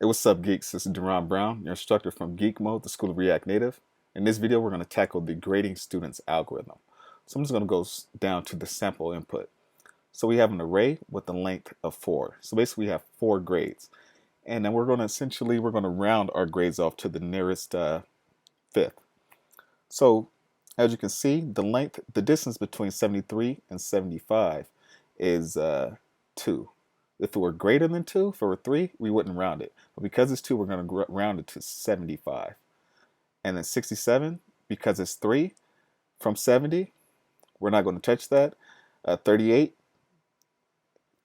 What's up, geeks? This is Darron Brown, your instructor from GeekMODE, the School of React Native. In this video, we're going to tackle the grading students algorithm. So I'm just going to go down to the sample input. So we have an array with the length of 4. So basically, we have 4 grades. And then we're going to round our grades off to the nearest fifth. So as you can see, the distance between 73 and 75 is 2. If it were greater than 2, if it were 3, we wouldn't round it. But because it's 2, we're going to round it to 75. And then 67, because it's 3 from 70, we're not going to touch that. 38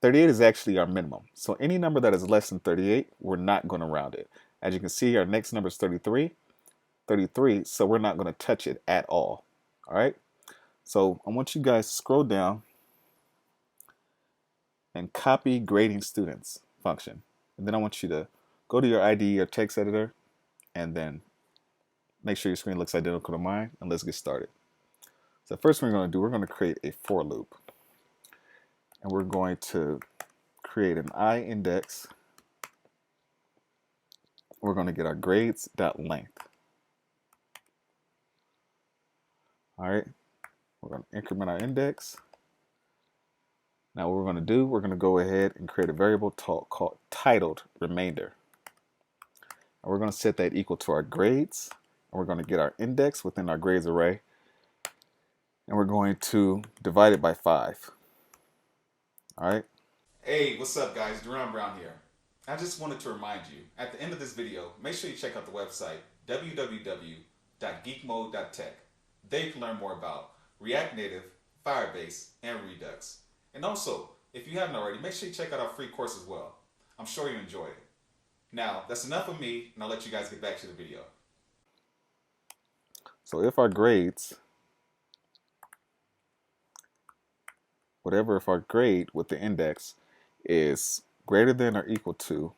is actually our minimum. So any number that is less than 38, we're not going to round it. As you can see, our next number is 33, so we're not going to touch it at all. All right? So I want you guys to scroll down and copy grading students function. And then I want you to go to your IDE or text editor and then make sure your screen looks identical to mine, and let's get started. So the first thing we're going to do, we're going to create a for loop. And we're going to create an I index. We're going to get our grades.length. All right, we're going to increment our index. Now what we're going to do, we're going to go ahead and create a variable called titled remainder. And we're going to set that equal to our grades. And we're going to get our index within our grades array. And we're going to divide it by 5. All right. Hey, what's up, guys? Darron Brown here. I just wanted to remind you, at the end of this video, make sure you check out the website www.geekmode.tech. There you can learn more about React Native, Firebase, and Redux. And also, if you haven't already, make sure you check out our free course as well. I'm sure you enjoy it. Now, that's enough of me, and I'll let you guys get back to the video. So if our grades, if our grade with the index is greater than or equal to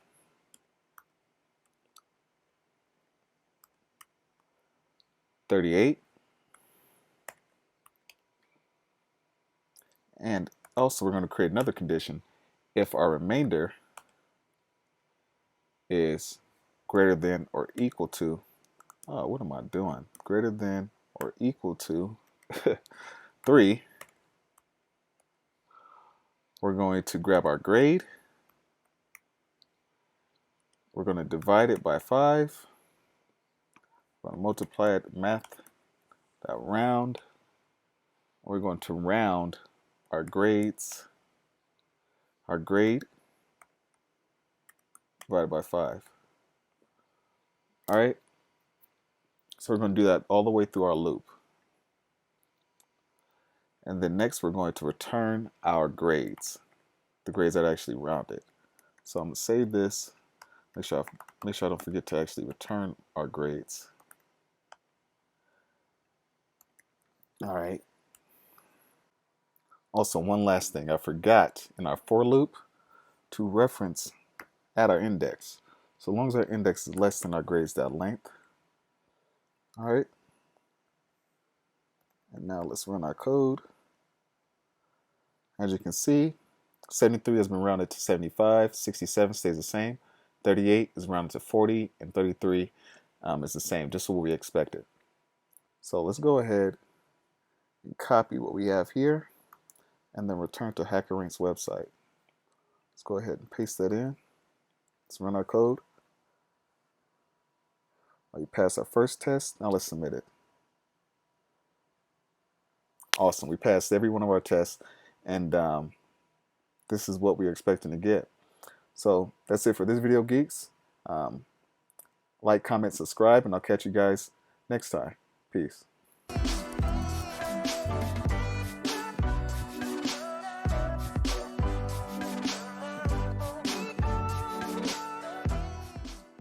38, and also we're going to create another condition if our remainder is greater than or equal to, what am I doing? Greater than or equal to 3, we're going to grab our grade. We're going to divide it by 5. We're going to multiply it math.round. We're going to round our grade divided by 5. All right. So we're going to do that all the way through our loop. And then next we're going to return our grades, the grades that are actually rounded. So I'm going to save this. Make sure I don't forget to actually return our grades. All right. Also, one last thing. I forgot in our for loop to reference at our index. So long as our index is less than our grades.length. All right. And now let's run our code. As you can see, 73 has been rounded to 75, 67 stays the same, 38 is rounded to 40, and 33 is the same, just what we expected. So let's go ahead and copy what we have here, and then return to HackerRank's website. Let's go ahead and paste that in. Let's run our code. We passed our first test, now let's submit it. Awesome, we passed every one of our tests, and this is what we're expecting to get. So that's it for this video, geeks. Like, comment, subscribe, and I'll catch you guys next time. Peace.